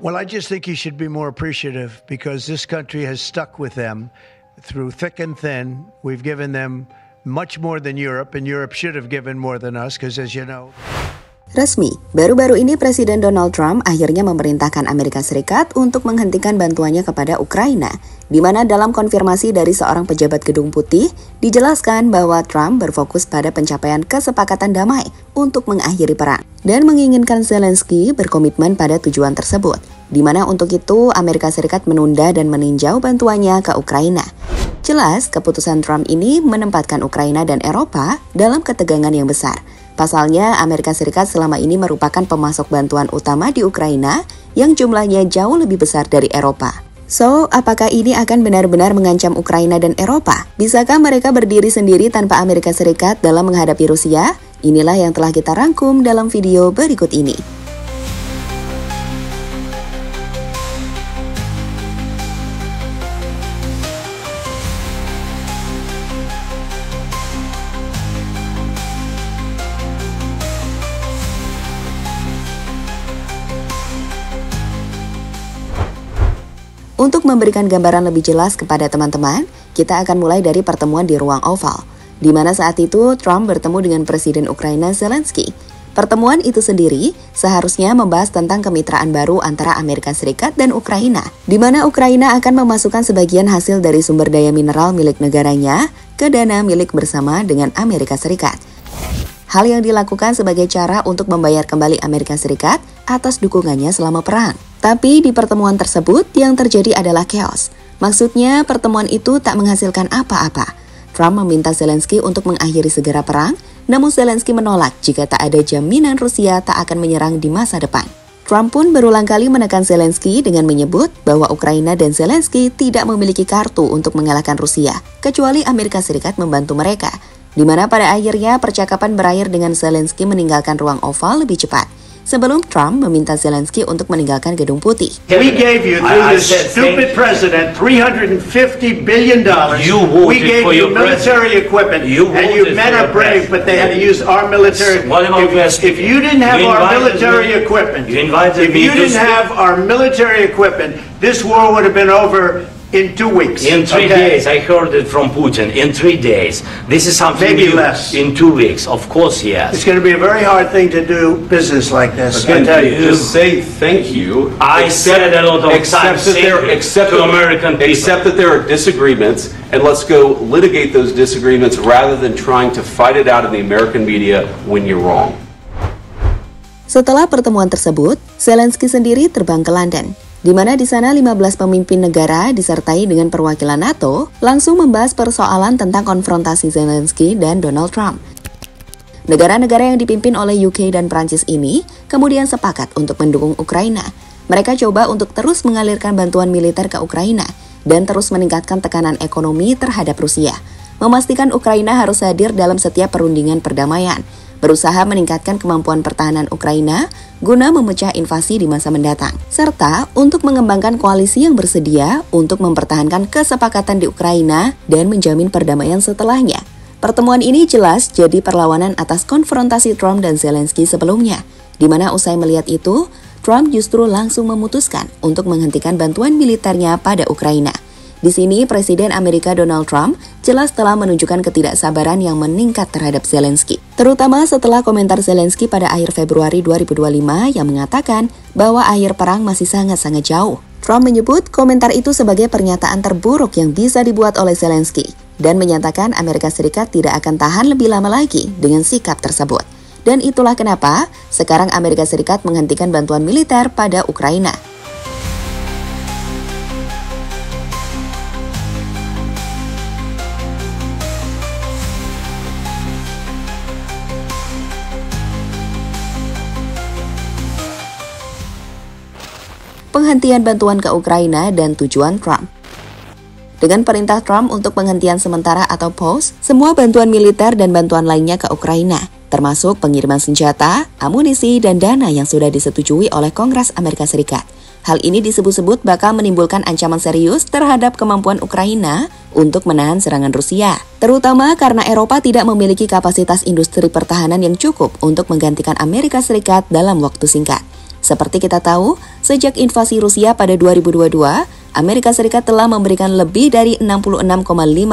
Well, I just think he should be more appreciative because this country has stuck with them through thick and thin. We've given them much more than Europe, and Europe should have given more than us because, as you know. Resmi, baru-baru ini Presiden Donald Trump akhirnya memerintahkan Amerika Serikat untuk menghentikan bantuannya kepada Ukraina, di mana dalam konfirmasi dari seorang pejabat Gedung Putih, dijelaskan bahwa Trump berfokus pada pencapaian kesepakatan damai untuk mengakhiri perang, dan menginginkan Zelensky berkomitmen pada tujuan tersebut, di mana untuk itu Amerika Serikat menunda dan meninjau bantuannya ke Ukraina. Jelas, keputusan Trump ini menempatkan Ukraina dan Eropa dalam ketegangan yang besar. Pasalnya, Amerika Serikat selama ini merupakan pemasok bantuan utama di Ukraina yang jumlahnya jauh lebih besar dari Eropa. So, apakah ini akan benar-benar mengancam Ukraina dan Eropa? Bisakah mereka berdiri sendiri tanpa Amerika Serikat dalam menghadapi Rusia? Inilah yang telah kita rangkum dalam video berikut ini. Untuk memberikan gambaran lebih jelas kepada teman-teman, kita akan mulai dari pertemuan di ruang Oval, di mana saat itu Trump bertemu dengan Presiden Ukraina Zelensky. Pertemuan itu sendiri seharusnya membahas tentang kemitraan baru antara Amerika Serikat dan Ukraina, di mana Ukraina akan memasukkan sebagian hasil dari sumber daya mineral milik negaranya ke dana milik bersama dengan Amerika Serikat. Hal yang dilakukan sebagai cara untuk membayar kembali Amerika Serikat atas dukungannya selama perang. Tapi di pertemuan tersebut yang terjadi adalah chaos. Maksudnya pertemuan itu tak menghasilkan apa-apa. Trump meminta Zelensky untuk mengakhiri segera perang, namun Zelensky menolak jika tak ada jaminan Rusia tak akan menyerang di masa depan. Trump pun berulang kali menekan Zelensky dengan menyebut bahwa Ukraina dan Zelensky tidak memiliki kartu untuk mengalahkan Rusia, kecuali Amerika Serikat membantu mereka. Di mana pada akhirnya percakapan berakhir dengan Zelensky meninggalkan ruang Oval lebih cepat, sebelum Trump meminta Zelensky untuk meninggalkan Gedung Putih. We gave you, through this stupid president, $350 billion. We gave you military equipment, and you men are brave, but they had to use our military. If you didn't have our military equipment, this war would have been over in 2 weeks. In 3 days, I heard it from Putin. In 3 days, this is something maybe new. Less. In 2 weeks, of course, yes. It's going to be a very hard thing to do business like this. Again, I tell you. just say thank you. I said a lot of times to American people. Except that there are disagreements, and let's go litigate those disagreements rather than trying to fight it out in the American media when you're wrong. Setelah pertemuan tersebut, Zelensky sendiri terbang ke London, di mana di sana 15 pemimpin negara disertai dengan perwakilan NATO langsung membahas persoalan tentang konfrontasi Zelensky dan Donald Trump. Negara-negara yang dipimpin oleh UK dan Prancis ini kemudian sepakat untuk mendukung Ukraina. Mereka coba untuk terus mengalirkan bantuan militer ke Ukraina dan terus meningkatkan tekanan ekonomi terhadap Rusia, memastikan Ukraina harus hadir dalam setiap perundingan perdamaian, berusaha meningkatkan kemampuan pertahanan Ukraina guna memecah invasi di masa mendatang, serta untuk mengembangkan koalisi yang bersedia untuk mempertahankan kesepakatan di Ukraina dan menjamin perdamaian setelahnya. Pertemuan ini jelas jadi perlawanan atas konfrontasi Trump dan Zelensky sebelumnya, di mana usai melihat itu, Trump justru langsung memutuskan untuk menghentikan bantuan militernya pada Ukraina. Di sini, Presiden Amerika Donald Trump jelas telah menunjukkan ketidaksabaran yang meningkat terhadap Zelensky. Terutama setelah komentar Zelensky pada akhir Februari 2025 yang mengatakan bahwa akhir perang masih sangat-sangat jauh. Trump menyebut komentar itu sebagai pernyataan terburuk yang bisa dibuat oleh Zelensky dan menyatakan Amerika Serikat tidak akan tahan lebih lama lagi dengan sikap tersebut. Dan itulah kenapa sekarang Amerika Serikat menghentikan bantuan militer pada Ukraina. Penghentian bantuan ke Ukraina dan tujuan Trump. Dengan perintah Trump untuk penghentian sementara atau pause, semua bantuan militer dan bantuan lainnya ke Ukraina, termasuk pengiriman senjata, amunisi, dan dana yang sudah disetujui oleh Kongres Amerika Serikat. Hal ini disebut-sebut bakal menimbulkan ancaman serius terhadap kemampuan Ukraina untuk menahan serangan Rusia, terutama karena Eropa tidak memiliki kapasitas industri pertahanan yang cukup untuk menggantikan Amerika Serikat dalam waktu singkat. Seperti kita tahu, sejak invasi Rusia pada 2022, Amerika Serikat telah memberikan lebih dari 66,5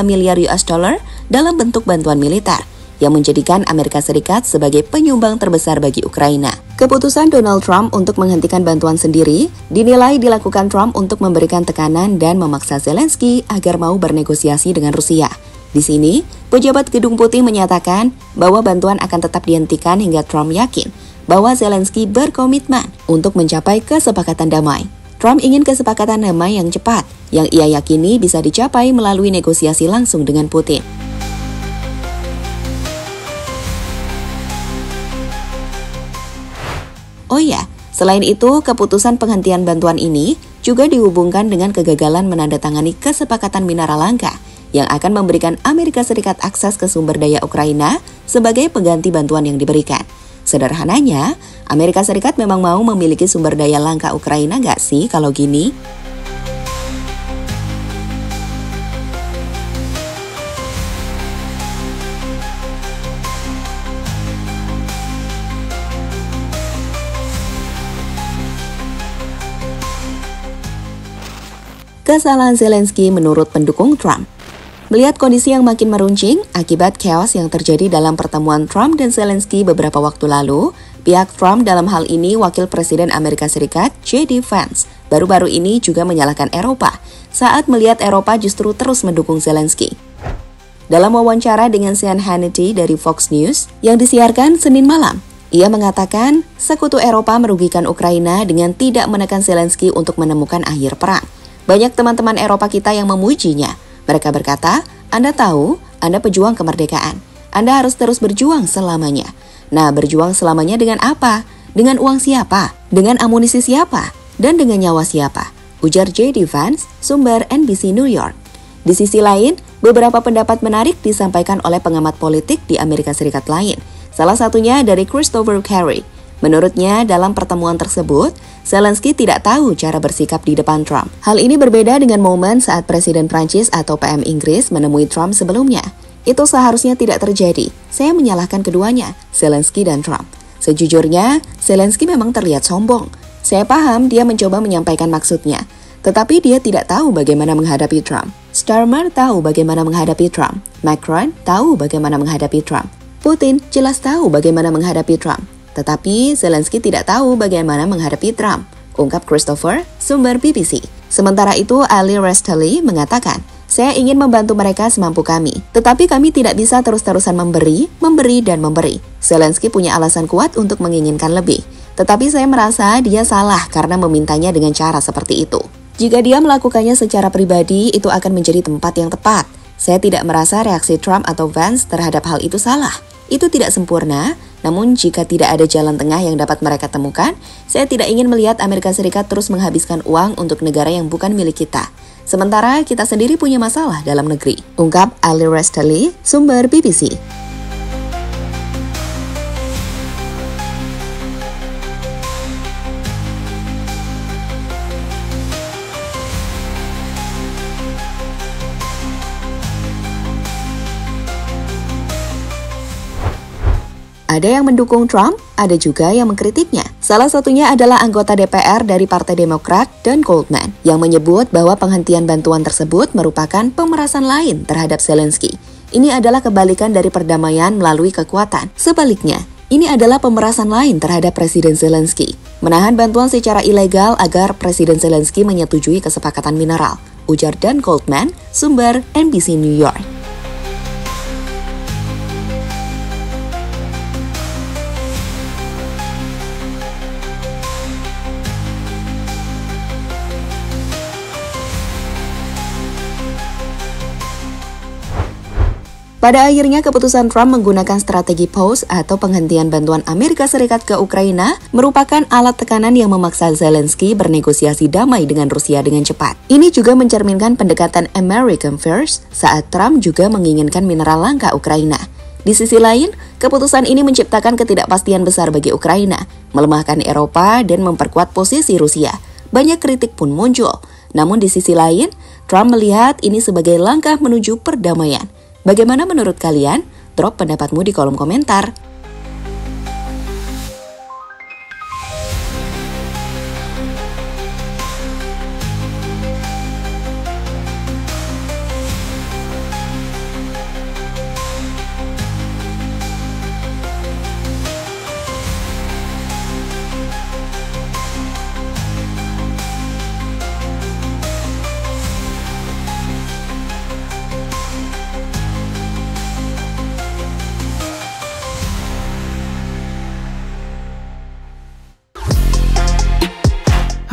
miliar US dollar dalam bentuk bantuan militer, yang menjadikan Amerika Serikat sebagai penyumbang terbesar bagi Ukraina. Keputusan Donald Trump untuk menghentikan bantuan sendiri dinilai dilakukan Trump untuk memberikan tekanan dan memaksa Zelensky agar mau bernegosiasi dengan Rusia. Di sini, pejabat Gedung Putih menyatakan bahwa bantuan akan tetap dihentikan hingga Trump yakin bahwa Zelensky berkomitmen untuk mencapai kesepakatan damai. Trump ingin kesepakatan damai yang cepat, yang ia yakini bisa dicapai melalui negosiasi langsung dengan Putin. Oh ya, selain itu, keputusan penghentian bantuan ini juga dihubungkan dengan kegagalan menandatangani kesepakatan mineral langka yang akan memberikan Amerika Serikat akses ke sumber daya Ukraina sebagai pengganti bantuan yang diberikan. Sederhananya, Amerika Serikat memang mau memiliki sumber daya langka Ukraina nggak sih kalau gini? Kesalahan Zelensky menurut pendukung Trump. Melihat kondisi yang makin meruncing akibat chaos yang terjadi dalam pertemuan Trump dan Zelensky beberapa waktu lalu, pihak Trump dalam hal ini Wakil Presiden Amerika Serikat J.D. Vance baru-baru ini juga menyalahkan Eropa saat melihat Eropa justru terus mendukung Zelensky. Dalam wawancara dengan Sean Hannity dari Fox News yang disiarkan Senin malam, ia mengatakan sekutu Eropa merugikan Ukraina dengan tidak menekan Zelensky untuk menemukan akhir perang. Banyak teman-teman Eropa kita yang memujinya. Mereka berkata, Anda tahu, Anda pejuang kemerdekaan. Anda harus terus berjuang selamanya. Nah, berjuang selamanya dengan apa? Dengan uang siapa? Dengan amunisi siapa? Dan dengan nyawa siapa? Ujar J.D. Vance, sumber NBC New York. Di sisi lain, beberapa pendapat menarik disampaikan oleh pengamat politik di Amerika Serikat lain. Salah satunya dari Christopher Carey. Menurutnya, dalam pertemuan tersebut, Zelensky tidak tahu cara bersikap di depan Trump. Hal ini berbeda dengan momen saat Presiden Prancis atau PM Inggris menemui Trump sebelumnya. Itu seharusnya tidak terjadi. Saya menyalahkan keduanya, Zelensky dan Trump. Sejujurnya, Zelensky memang terlihat sombong. Saya paham dia mencoba menyampaikan maksudnya, tetapi dia tidak tahu bagaimana menghadapi Trump. Starmer tahu bagaimana menghadapi Trump. Macron tahu bagaimana menghadapi Trump. Putin jelas tahu bagaimana menghadapi Trump. Tetapi Zelensky tidak tahu bagaimana menghadapi Trump, ungkap Christopher, sumber BBC. Sementara itu, Ali Resteli mengatakan, saya ingin membantu mereka semampu kami, tetapi kami tidak bisa terus-terusan memberi, dan memberi. Zelensky punya alasan kuat untuk menginginkan lebih, tetapi saya merasa dia salah karena memintanya dengan cara seperti itu. Jika dia melakukannya secara pribadi, itu akan menjadi tempat yang tepat. Saya tidak merasa reaksi Trump atau Vance terhadap hal itu salah. Itu tidak sempurna, namun jika tidak ada jalan tengah yang dapat mereka temukan, saya tidak ingin melihat Amerika Serikat terus menghabiskan uang untuk negara yang bukan milik kita. Sementara kita sendiri punya masalah dalam negeri, ungkap Ali Resteli, sumber BBC. Ada yang mendukung Trump, ada juga yang mengkritiknya. Salah satunya adalah anggota DPR dari Partai Demokrat dan Goldman, yang menyebut bahwa penghentian bantuan tersebut merupakan pemerasan lain terhadap Zelensky. Ini adalah kebalikan dari perdamaian melalui kekuatan. Sebaliknya, ini adalah pemerasan lain terhadap Presiden Zelensky. Menahan bantuan secara ilegal agar Presiden Zelensky menyetujui kesepakatan mineral, ujar Dan Goldman, sumber NBC New York. Pada akhirnya, keputusan Trump menggunakan strategi pause atau penghentian bantuan Amerika Serikat ke Ukraina merupakan alat tekanan yang memaksa Zelensky bernegosiasi damai dengan Rusia dengan cepat. Ini juga mencerminkan pendekatan American First saat Trump juga menginginkan mineral langka Ukraina. Di sisi lain, keputusan ini menciptakan ketidakpastian besar bagi Ukraina, melemahkan Eropa, dan memperkuat posisi Rusia. Banyak kritik pun muncul. Namun di sisi lain, Trump melihat ini sebagai langkah menuju perdamaian. Bagaimana menurut kalian? Drop pendapatmu di kolom komentar.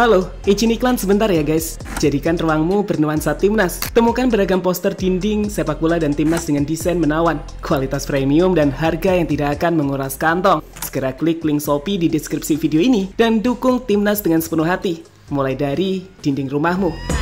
Halo, izin iklan sebentar ya guys. Jadikan ruangmu bernuansa Timnas. Temukan beragam poster dinding, sepak bola dan Timnas dengan desain menawan, kualitas premium dan harga yang tidak akan menguras kantong. Segera klik link Shopee di deskripsi video ini dan dukung Timnas dengan sepenuh hati. Mulai dari dinding rumahmu.